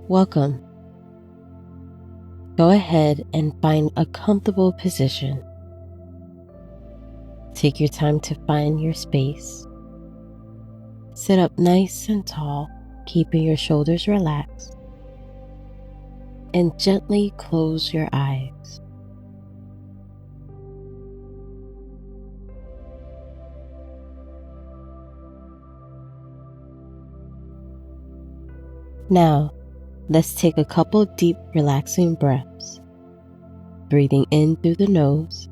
Welcome. Go ahead and find a comfortable position. Take your time to find your space. Sit up nice and tall, keeping your shoulders relaxed, and gently close your eyes. Now, let's take a couple deep, relaxing breaths. Breathing in through the nose,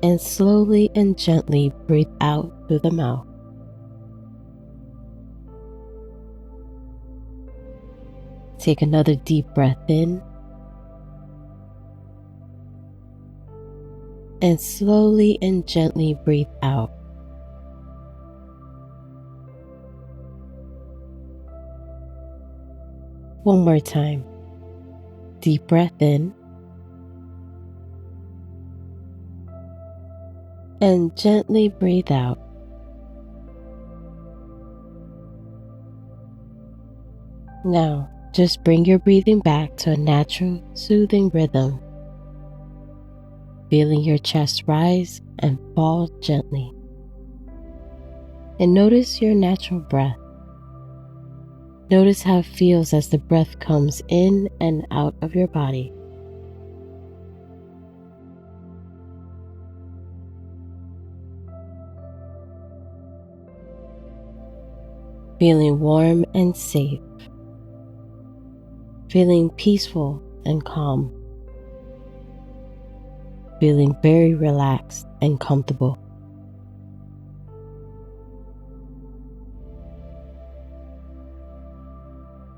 and slowly and gently breathe out through the mouth. Take another deep breath in, and slowly and gently breathe out. One more time. Deep breath in, and gently breathe out. Now, just bring your breathing back to a natural, soothing rhythm, feeling your chest rise and fall gently. And notice your natural breath. Notice how it feels as the breath comes in and out of your body. Feeling warm and safe. Feeling peaceful and calm. Feeling very relaxed and comfortable.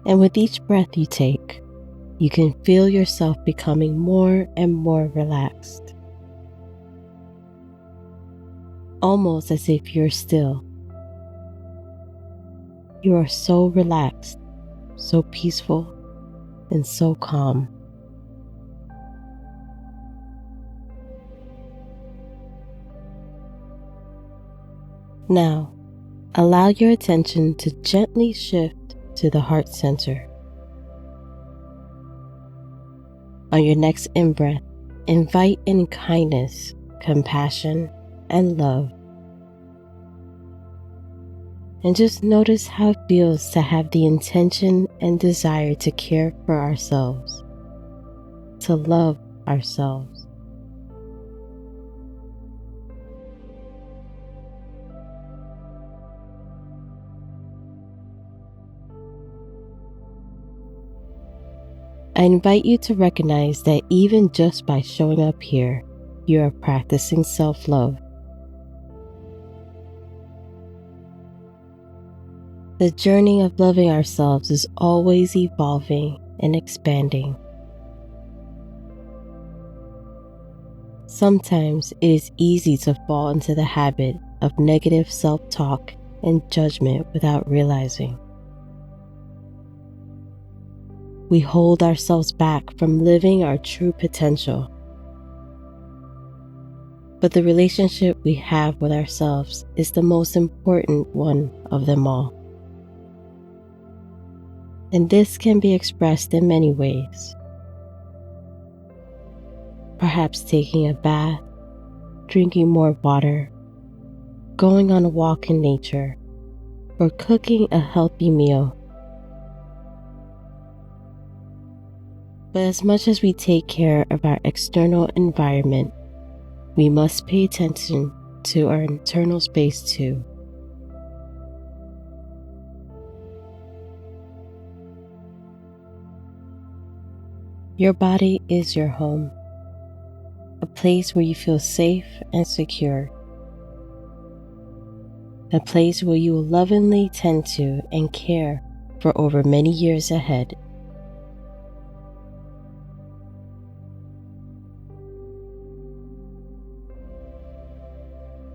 And with each breath you take, you can feel yourself becoming more and more relaxed. Almost as if you're still. You are so relaxed, so peaceful, and so calm. Now, allow your attention to gently shift to the heart center. On your next in-breath, invite in kindness, compassion, and love. And just notice how it feels to have the intention and desire to care for ourselves, to love ourselves. I invite you to recognize that even just by showing up here, you are practicing self-love. The journey of loving ourselves is always evolving and expanding. Sometimes it is easy to fall into the habit of negative self-talk and judgment without realizing. We hold ourselves back from living our true potential. But the relationship we have with ourselves is the most important one of them all. And this can be expressed in many ways. Perhaps taking a bath, drinking more water, going on a walk in nature, or cooking a healthy meal. But as much as we take care of our external environment, we must pay attention to our internal space too. Your body is your home, a place where you feel safe and secure, a place where you will lovingly tend to and care for over many years ahead.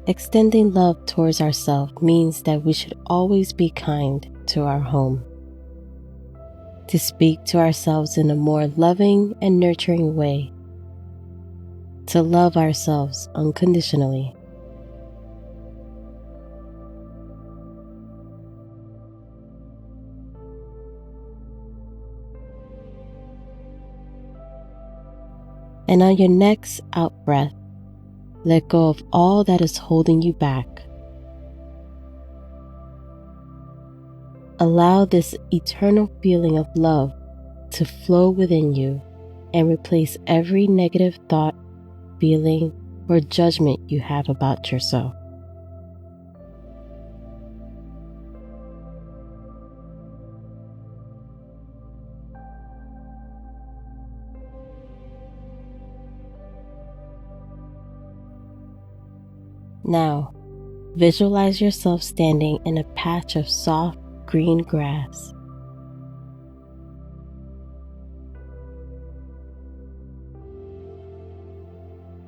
Extending love towards ourselves means that we should always be kind to our home. To speak to ourselves in a more loving and nurturing way. To love ourselves unconditionally. And on your next out breath, let go of all that is holding you back. Allow this eternal feeling of love to flow within you and replace every negative thought, feeling, or judgment you have about yourself. Now, visualize yourself standing in a patch of soft green grass.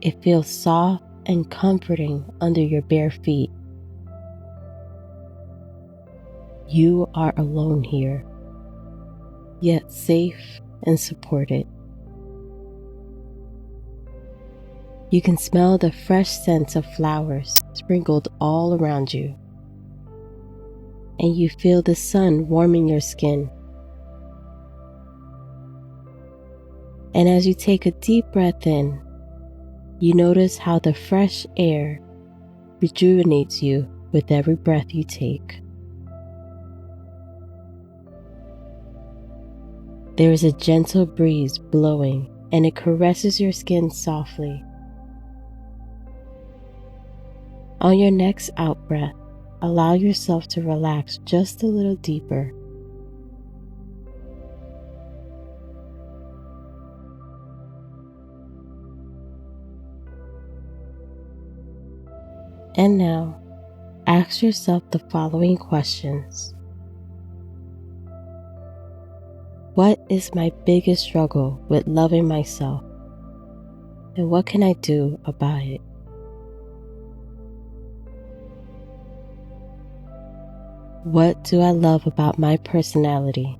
It feels soft and comforting under your bare feet. You are alone here, yet safe and supported. You can smell the fresh scents of flowers sprinkled all around you, and you feel the sun warming your skin. And as you take a deep breath in, you notice how the fresh air rejuvenates you with every breath you take. There is a gentle breeze blowing, and it caresses your skin softly. On your next out breath, allow yourself to relax just a little deeper. And now, ask yourself the following questions. What is my biggest struggle with loving myself? And what can I do about it? What do I love about my personality?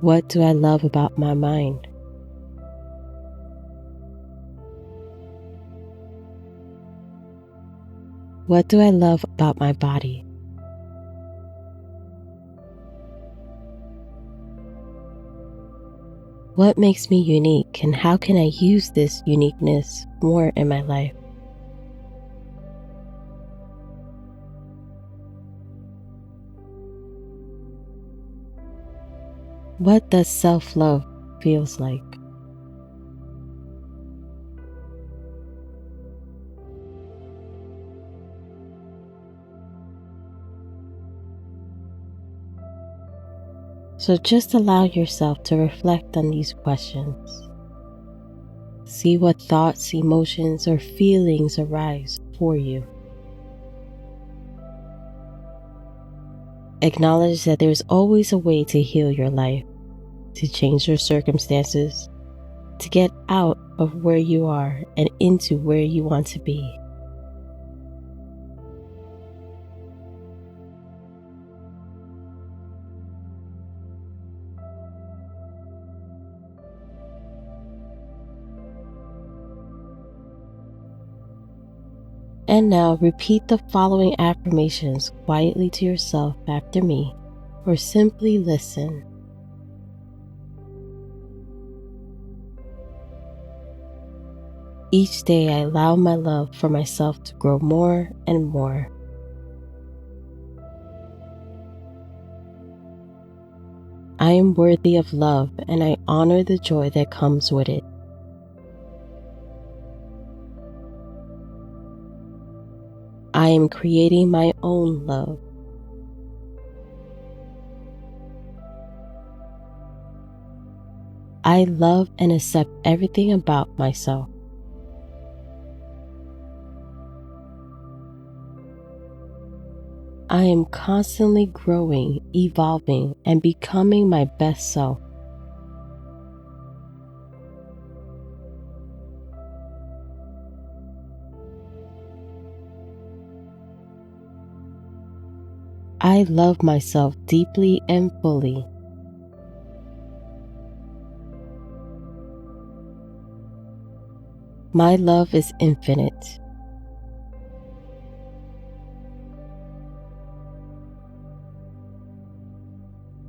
What do I love about my mind? What do I love about my body? What makes me unique, and how can I use this uniqueness more in my life? What does self-love feels like? So just allow yourself to reflect on these questions. See what thoughts, emotions, or feelings arise for you. Acknowledge that there's always a way to heal your life, to change your circumstances, to get out of where you are and into where you want to be. And now repeat the following affirmations quietly to yourself after me, or simply listen. Each day I allow my love for myself to grow more and more. I am worthy of love, and I honor the joy that comes with it. I am creating my own love. I love and accept everything about myself. I am constantly growing, evolving, and becoming my best self. I love myself deeply and fully. My love is infinite.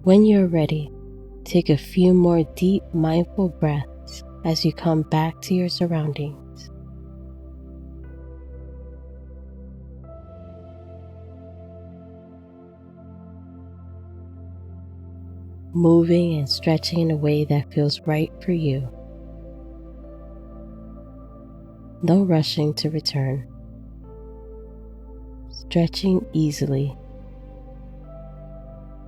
When you're ready, take a few more deep, mindful breaths as you come back to your surroundings. Moving and stretching in a way that feels right for you. No rushing to return. Stretching easily,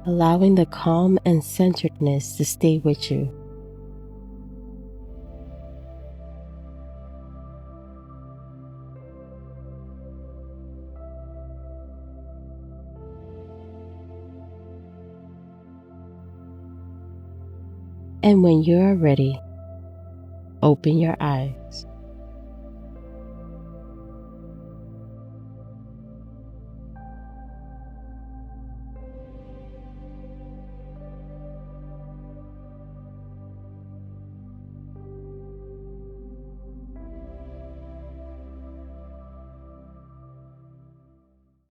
allowing the calm and centeredness to stay with you. And when you are ready, open your eyes.